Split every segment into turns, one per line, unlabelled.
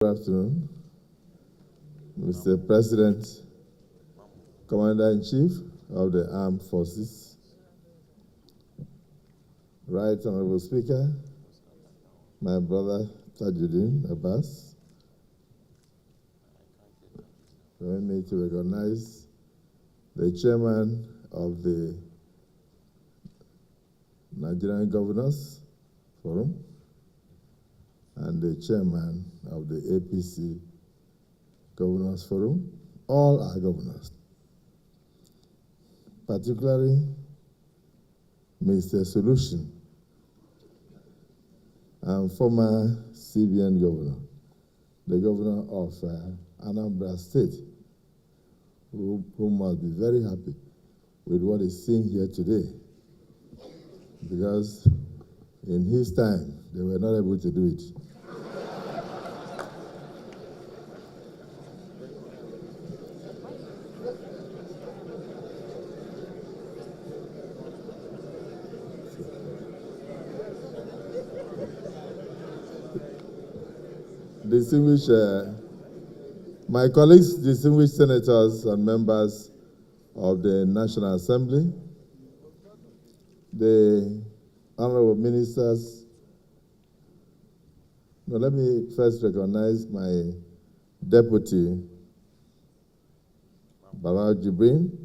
Good afternoon, Mr. President, Commander-in-Chief of the Armed Forces, Right Honorable Speaker, my brother Tajuddin Abbas. Permit me to recognize the Chairman of the Nigerian Governors Forum and the Chairman of the APC Governors Forum, all our governors, particularly Mr. Solution and former CBN Governor, the Governor of Anambra State, who must be very happy with what is seen here today, because in his time, they were not able to do it. Distinguished, my colleagues, distinguished senators and members of the National Assembly, the honorable ministers. Now, let me first recognize my deputy, Bala Jibrin,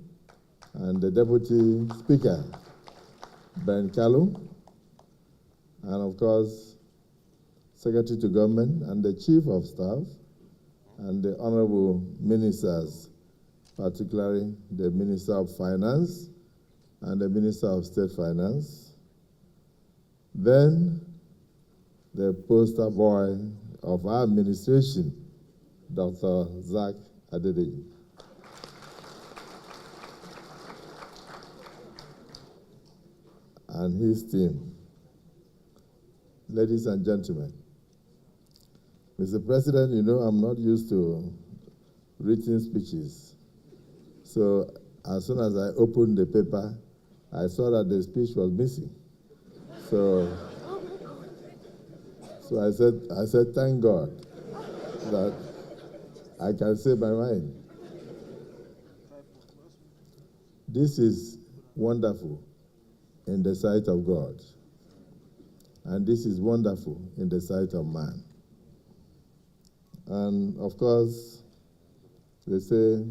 and the deputy speaker, Ben Kalu, and of course, Secretary to Government and the Chief of Staff, and the honorable ministers, particularly the Minister of Finance and the Minister of State Finance. Then the poster boy of our administration, Dr. Zach Adedeji. And his team. Ladies and gentlemen, Mr. President, you know I'm not used to written speeches. So as soon as I opened the paper, I saw that the speech was missing. So I said, thank God that I can say my mind. This is wonderful in the sight of God, and this is wonderful in the sight of man. And of course, they say,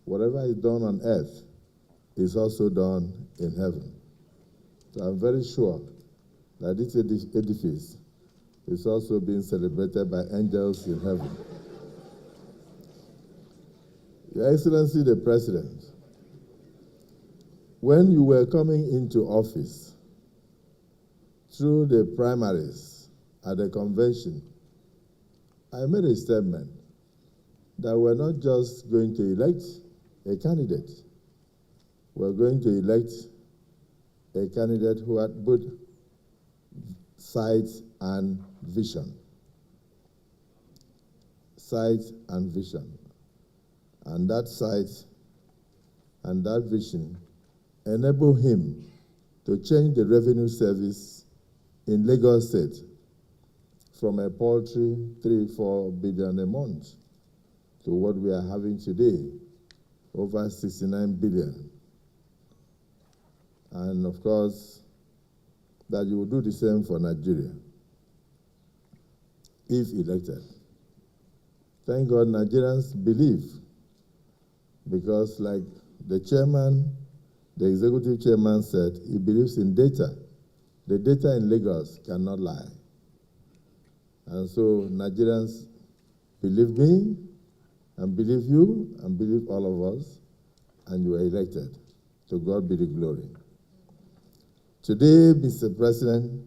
whatever is done on earth is also done in heaven. So I'm very sure that this edifice is also being celebrated by angels in heaven. Your Excellency the President, when you were coming into office through the primaries at the convention, I made a statement that we're not just going to elect a candidate. We're going to elect a candidate who had both sight and vision. Sight and vision. And that sight and that vision enable him to change the revenue service in Lagos State from a paltry 3-4 billion a month to what we are having today, over 69 billion. And of course, that you will do the same for Nigeria if elected. Thank God Nigerians believe, because like the chairman, the executive chairman said, he believes in data. The data in Lagos cannot lie. And so Nigerians believe me, and believe you, and believe all of us, and you are elected. To God be the glory. Today, Mr. President,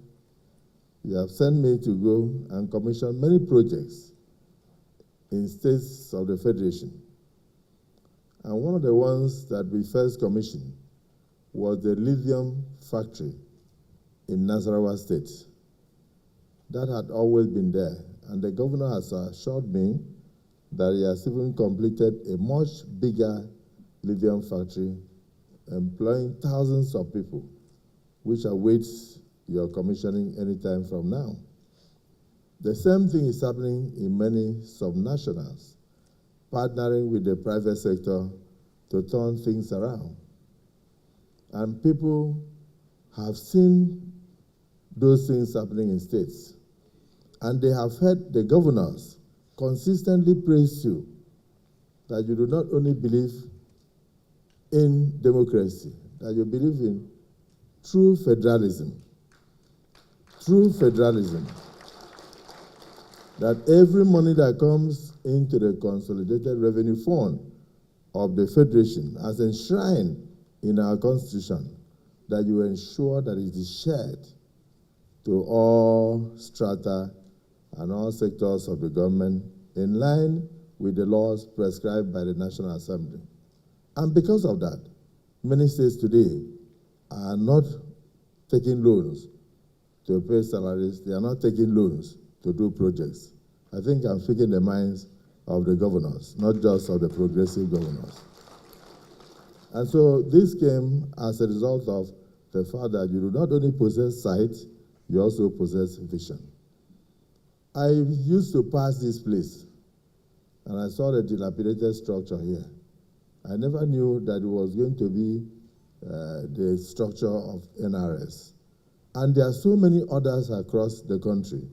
you have sent me to go and commission many projects in states of the Federation. And one of the ones that we first commissioned was the lithium factory in Nasarawa State. That had always been there, and the governor has assured me that he has even completed a much bigger lithium factory, employing thousands of people, which awaits your commissioning anytime from now. The same thing is happening in many subnationals, partnering with the private sector to turn things around. And people have seen those things happening in states. And they have heard the governors consistently praise you that you do not only believe in democracy, that you believe in true federalism. True federalism. That every money that comes into the consolidated revenue fund of the federation as enshrined in our constitution, that you ensure that it is shared to all strata and all sectors of the government in line with the laws prescribed by the National Assembly. And because of that, many states today are not taking loans to pay salaries. They are not taking loans to do projects. I think I'm speaking the minds of the governors, not just of the progressive governors. And so this came as a result of the fact that you do not only possess sight, you also possess vision. I used to pass this place, and I saw the dilapidated structure here. I never knew that it was going to be the structure of NRS. And there are so many others across the country.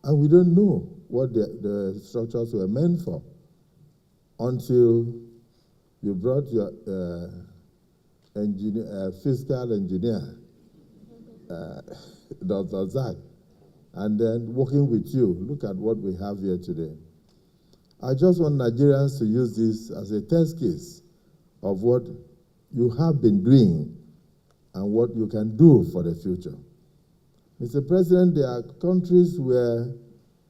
And we don't know what the structures were meant for until you brought your fiscal engineer, Dr. Zach, and then working with you. Look at what we have here today. I just want Nigerians to use this as a test case of what you have been doing and what you can do for the future. Mr. President, there are countries where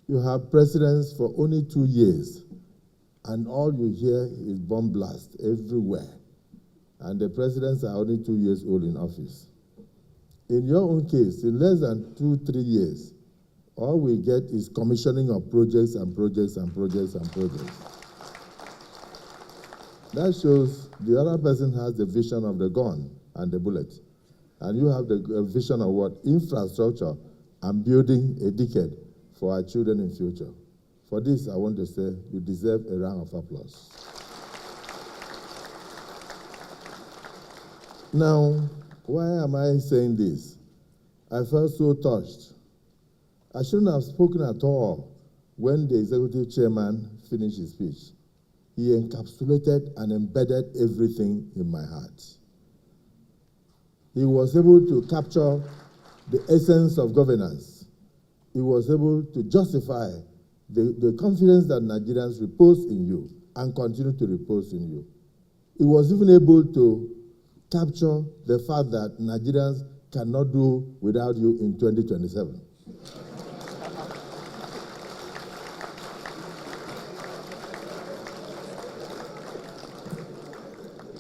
you have presidents for only 2 years, and all you hear is bomb blast everywhere. And the presidents are only 2 years old in office. In your own case, in less than 2-3 years, all we get is commissioning of projects and projects and projects and projects. That shows the other person has the vision of the gun and the bullet. And you have the vision of what? Infrastructure and building a decade for our children in future. For this, I want to say you deserve a round of applause. Now, why am I saying this? I felt so touched. I shouldn't have spoken at all when the executive chairman finished his speech. He encapsulated and embedded everything in my heart. He was able to capture the essence of governance. He was able to justify the confidence that Nigerians repose in you and continue to repose in you. He was even able to capture the fact that Nigerians cannot do without you in 2027.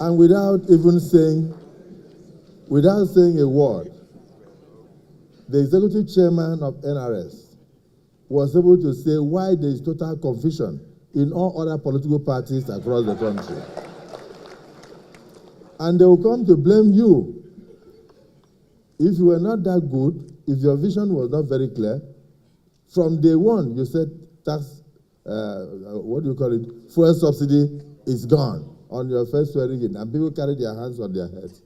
And without saying a word, the executive chairman of NRS was able to say why there is total confusion in all other political parties across the country. And they will come to blame you. If you were not that good, if your vision was not very clear, from day one you said tax, fuel subsidy is gone on your first swearing in, and people carried their hands on their heads.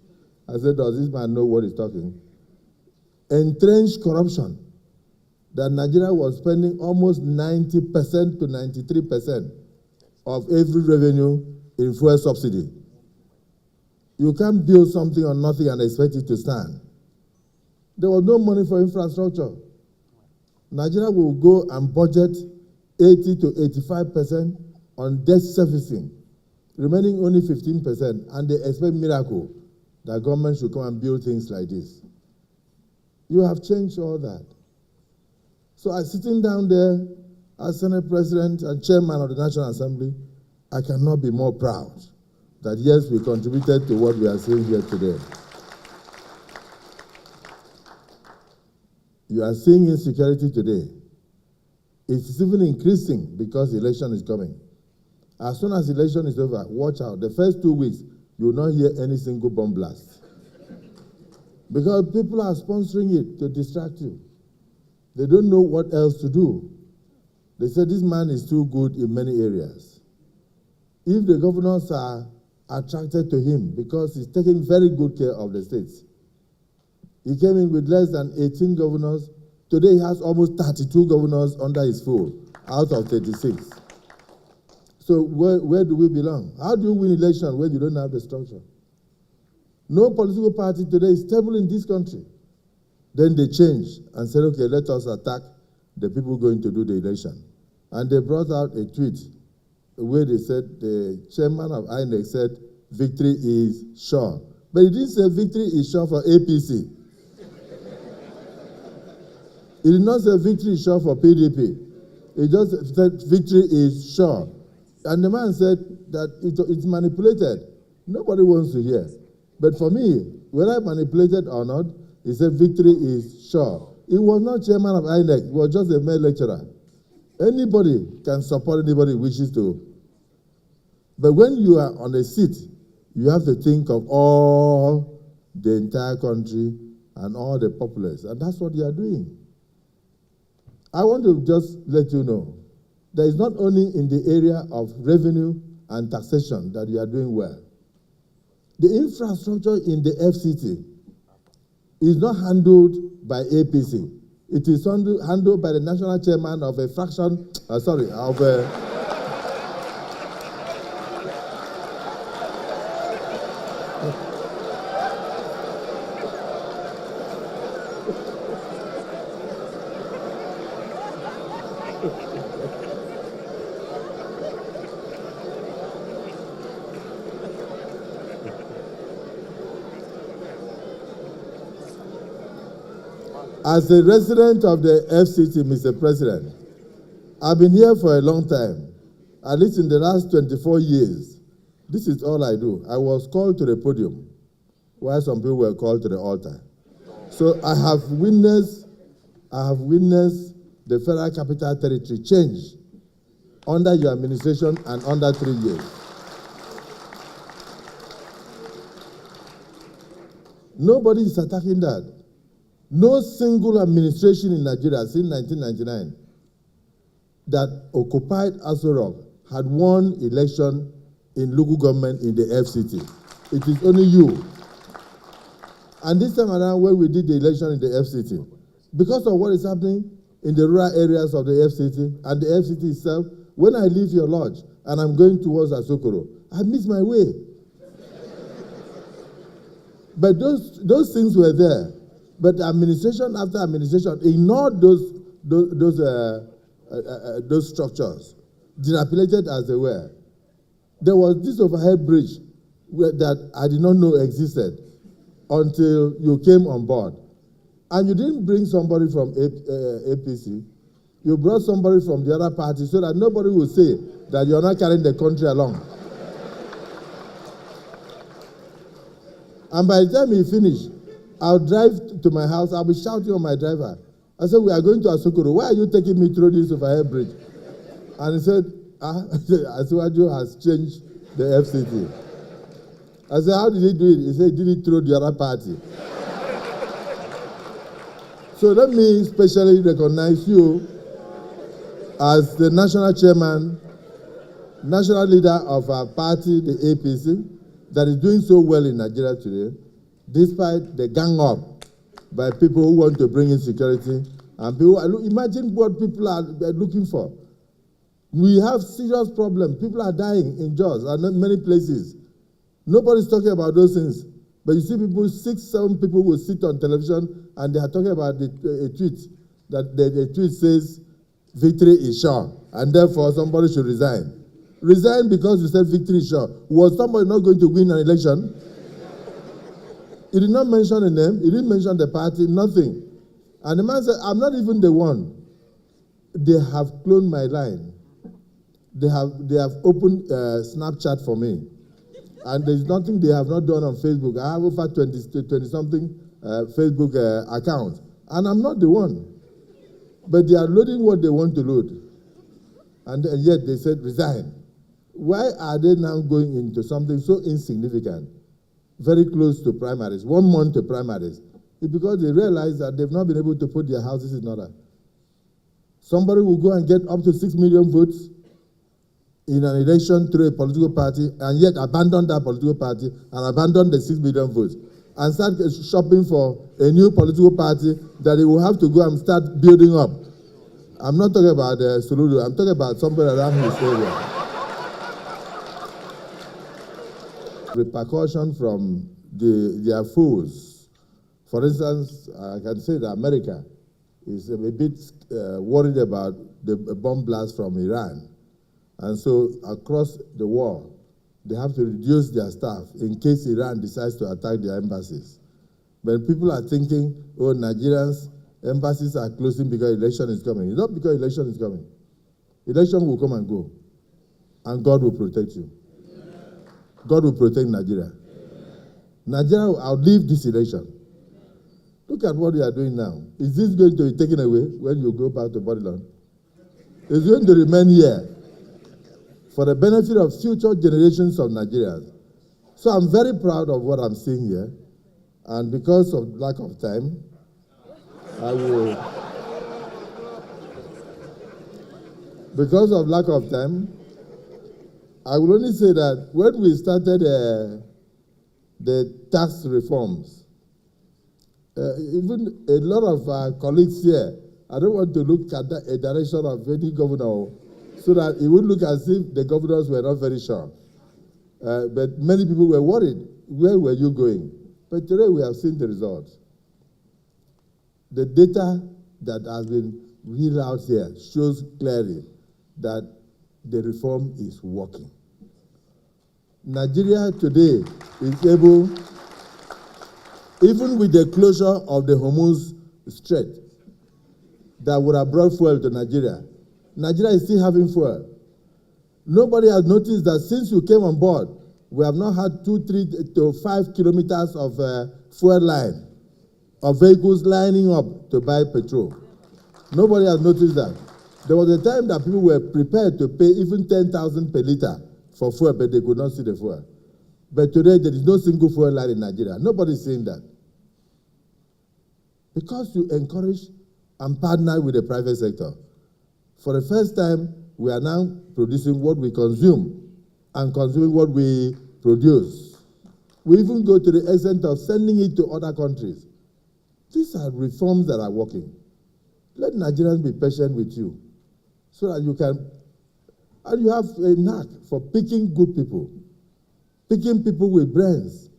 I said, does this man know what he's talking? Entrenched corruption, that Nigeria was spending almost 90% to 93% of every revenue in fuel subsidy. You can't build something on nothing and expect it to stand. There was no money for infrastructure. Nigeria will go and budget 80 to 85% on debt servicing, remaining only 15%, and they expect miracle that government should come and build things like this. You have changed all that. So I sitting down there as Senate President and Chairman of the National Assembly, I cannot be more proud that yes, we contributed to what we are seeing here today. You are seeing insecurity today. It's even increasing because the election is coming. As soon as the election is over, watch out. The first 2 weeks, you will not hear any single bomb blast. Because people are sponsoring it to distract you. They don't know what else to do. They said this man is too good in many areas. If the governors are attracted to him because he's taking very good care of the states. He came in with less than 18 governors. Today he has almost 32 governors under his fold out of 36. So where do we belong? How do you win election when you don't have the structure? No political party today is stable in this country. Then they changed and said, okay, let us attack the people going to do the election. And they brought out a tweet where they said, the chairman of INEC said, victory is sure. But he didn't say victory is sure for APC. He did not say victory is sure for PDP. He just said victory is sure. And the man said that it's manipulated. Nobody wants to hear. But for me, whether manipulated or not, he said victory is sure. He was not chairman of INEC. He was just a mere lecturer. Anybody can support anybody who wishes to. But when you are on a seat, you have to think of all the entire country and all the populace. And that's what you are doing. I want to just let you know, that it's not only in the area of revenue and taxation that you are doing well. The infrastructure in the FCT is not handled by APC. It is handled by the national chairman of a fraction, of a... As a resident of the FCT, Mr. President, I've been here for a long time, at least in the last 24 years. This is all I do. I was called to the podium, while some people were called to the altar. So I have witnessed the Federal Capital Territory change under your administration and under 3 years. Nobody is attacking that. No single administration in Nigeria since 1999 that occupied Aso Rock had won election in local government in the FCT. It is only you. And this time around, when we did the election in the FCT, because of what is happening in the rural areas of the FCT and the FCT itself, when I leave your lodge and I'm going towards Asokoro, I miss my way. But those things were there. But administration after administration ignored those structures, dilapidated as they were. There was this overhead bridge that I did not know existed until you came on board. And you didn't bring somebody from APC. You brought somebody from the other party so that nobody will say that you're not carrying the country along. And by the time he finished, I'll drive to my house. I'll be shouting on my driver. I said, we are going to Asokoro. Why are you taking me through this overhead bridge? And he said, Asiwaju has changed the FCT. I said, how did he do it? He said, he did it through the other party. So let me especially recognize you as the national chairman, national leader of our party, the APC, that is doing so well in Nigeria today, despite the gang up by people who want to bring insecurity. And people, imagine what people are looking for. We have serious problems. People are dying in Jos and many places. Nobody's talking about those things. But you see people, 6, 7 people will sit on television and they are talking about a tweet. That the tweet says, victory is sure, and therefore somebody should resign. Resign because you said victory is sure. Was somebody not going to win an election? He did not mention a name. He didn't mention the party, nothing. And the man said, I'm not even the one. They have cloned my line. They have opened Snapchat for me. And there's nothing they have not done on Facebook. I have over 20-something Facebook accounts. And I'm not the one. But they are loading what they want to load. And yet they said, resign. Why are they now going into something so insignificant, very close to primaries, 1 month to primaries? It's because they realize that they've not been able to put their houses in order. Somebody will go and get up to 6 million votes in an election through a political party and yet abandon that political party and abandon the 6 million votes and start shopping for a new political party that he will have to go and start building up. I'm not talking about Soludo, I'm talking about somebody around his area. Repercussion from their foes. For instance, I can say that America is a bit worried about the bomb blast from Iran. And so across the world, they have to reduce their staff in case Iran decides to attack their embassies. When people are thinking, oh, Nigerians' embassies are closing because election is coming. It's not because election is coming. Election will come and go. And God will protect you. God will protect Nigeria. Nigeria will outlive this election. Look at what you are doing now. Is this going to be taken away when you go back to Babylon? It's going to remain here for the benefit of future generations of Nigerians. So I'm very proud of what I'm seeing here. And because of lack of time, because of lack of time, I will only say that when we started the tax reforms, even a lot of our colleagues here, I don't want to look at a direction of any governor so that it would look as if the governors were not very sure. But many people were worried, where were you going? But today we have seen the results. The data that has been read out here shows clearly that the reform is working. Nigeria today is able, even with the closure of the Hormuz Strait that would have brought fuel to Nigeria, Nigeria is still having fuel. Nobody has noticed that since you came on board, we have not had 2, 3 to 5 kilometers of fuel line, of vehicles lining up to buy petrol. Nobody has noticed that. There was a time that people were prepared to pay even 10,000 per liter for fuel, but they could not see the fuel. But today, there is no single fuel line in Nigeria. Nobody is saying that. Because you encourage and partner with the private sector. For the first time, we are now producing what we consume and consuming what we produce. We even go to the extent of sending it to other countries. These are reforms that are working. Let Nigerians be patient with you so that you can, and you have a knack for picking good people, picking people with brains,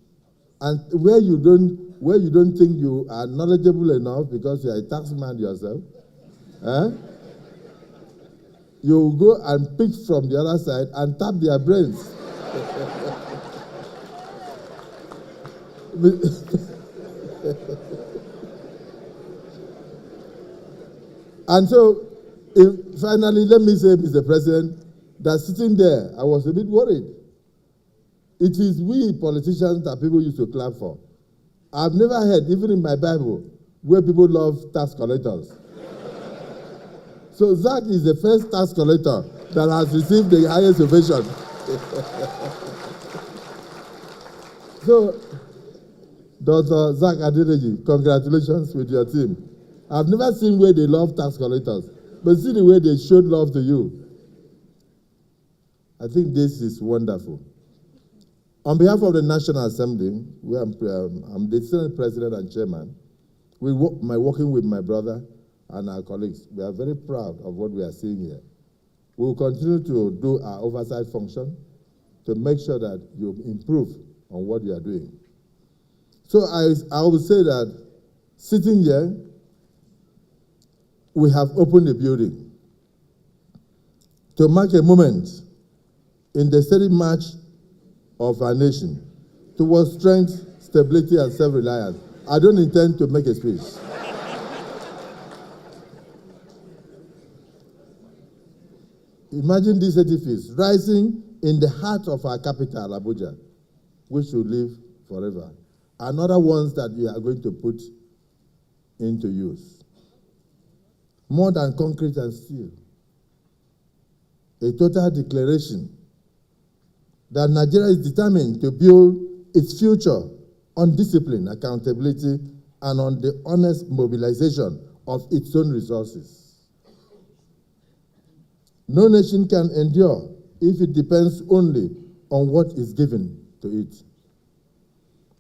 and where you don't think you are knowledgeable enough because you are a tax man yourself, you go and pick from the other side and tap their brains. And so, finally, let me say, Mr. President, that sitting there, I was a bit worried. It is we politicians that people used to clap for. I've never heard, even in my Bible, where people love tax collectors. So Zach is the first tax collector that has received the highest ovation. So, Dr. Zach Adedeji, congratulations with your team. I've never seen where they love tax collectors, but see the way they showed love to you. I think this is wonderful. On behalf of the National Assembly, where I'm the Senate President and Chairman, working with my brother and our colleagues, we are very proud of what we are seeing here. We will continue to do our oversight function to make sure that you improve on what you are doing. So I will say that sitting here, we have opened the building to mark a moment in the steady march of our nation towards strength, stability, and self-reliance. I don't intend to make a speech. Imagine this edifice rising in the heart of our capital, Abuja, which will live forever. And other ones that we are going to put into use. More than concrete and steel. A total declaration that Nigeria is determined to build its future on discipline, accountability, and on the honest mobilization of its own resources. No nation can endure if it depends only on what is given to it.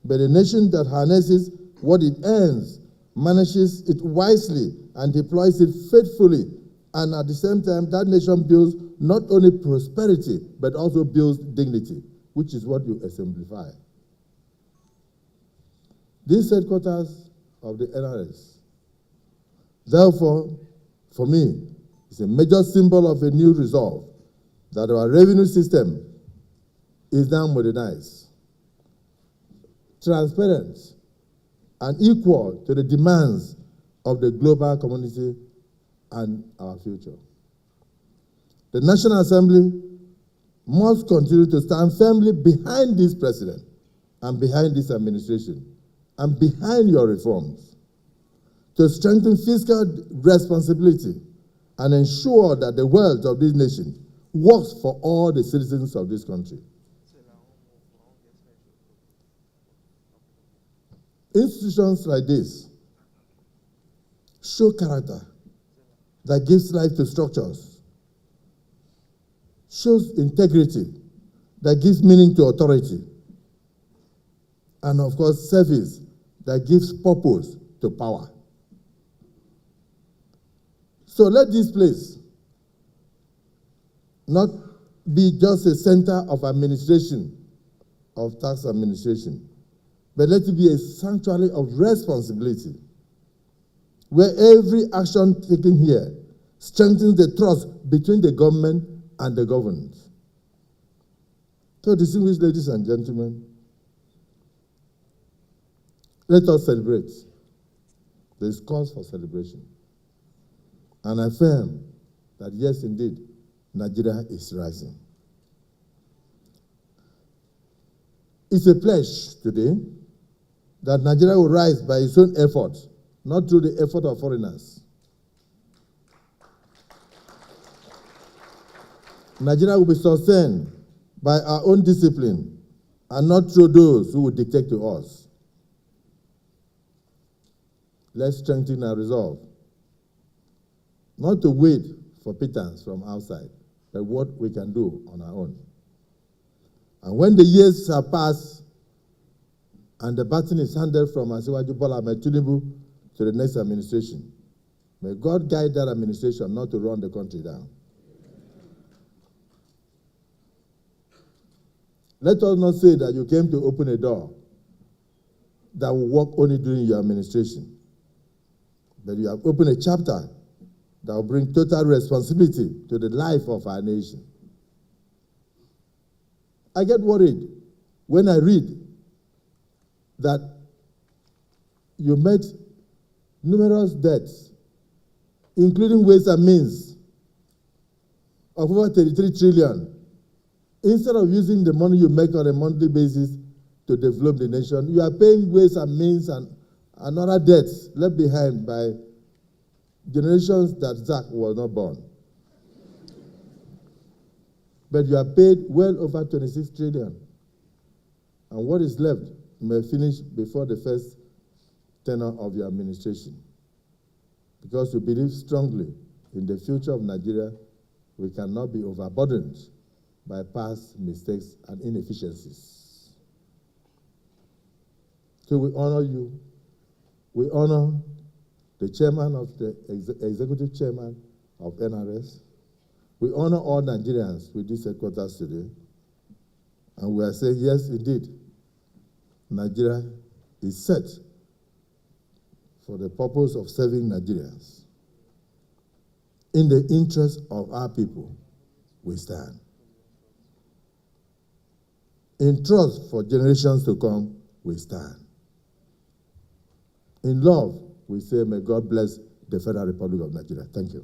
But a nation that harnesses what it earns, manages it wisely, and deploys it faithfully, and at the same time, that nation builds not only prosperity, but also builds dignity, which is what you exemplify. This headquarters of the NRS, therefore, for me, is a major symbol of a new resolve that our revenue system is now modernized, transparent, and equal to the demands of the global community and our future. The National Assembly must continue to stand firmly behind this president and behind this administration and behind your reforms to strengthen fiscal responsibility and ensure that the wealth of this nation works for all the citizens of this country. Institutions like this show character that gives life to structures, shows integrity that gives meaning to authority, and of course, service that gives purpose to power. So let this place not be just a center of administration, of tax administration, but let it be a sanctuary of responsibility, where every action taken here strengthens the trust between the government and the governed. So, distinguished ladies and gentlemen, let us celebrate. There is cause for celebration. And I affirm that, yes, indeed, Nigeria is rising. It's a pledge today that Nigeria will rise by its own effort, not through the effort of foreigners. Nigeria will be sustained by our own discipline and not through those who will dictate to us. Let's strengthen our resolve, not to wait for pittance from outside, but what we can do on our own. And when the years have passed and the baton is handed from Bola Ahmed Tinubu to the next administration, may God guide that administration not to run the country down. Let us not say that you came to open a door that will work only during your administration, but you have opened a chapter that will bring total responsibility to the life of our nation. I get worried when I read that you met numerous debts, including ways and means, of over 33 trillion. Instead of using the money you make on a monthly basis to develop the nation, you are paying ways and means and other debts left behind by generations that Zach was not born. But you have paid well over 26 trillion. And what is left may finish before the first tenure of your administration. Because we believe strongly in the future of Nigeria, we cannot be overburdened by past mistakes and inefficiencies. So we honor you. We honor the chairman of the executive chairman of NRS. We honor all Nigerians with this headquarters today. And we are saying, yes, indeed, Nigeria is set for the purpose of serving Nigerians. In the interest of our people, we stand. In trust for generations to come, we stand. In love, we say, may God bless the Federal Republic of Nigeria. Thank you.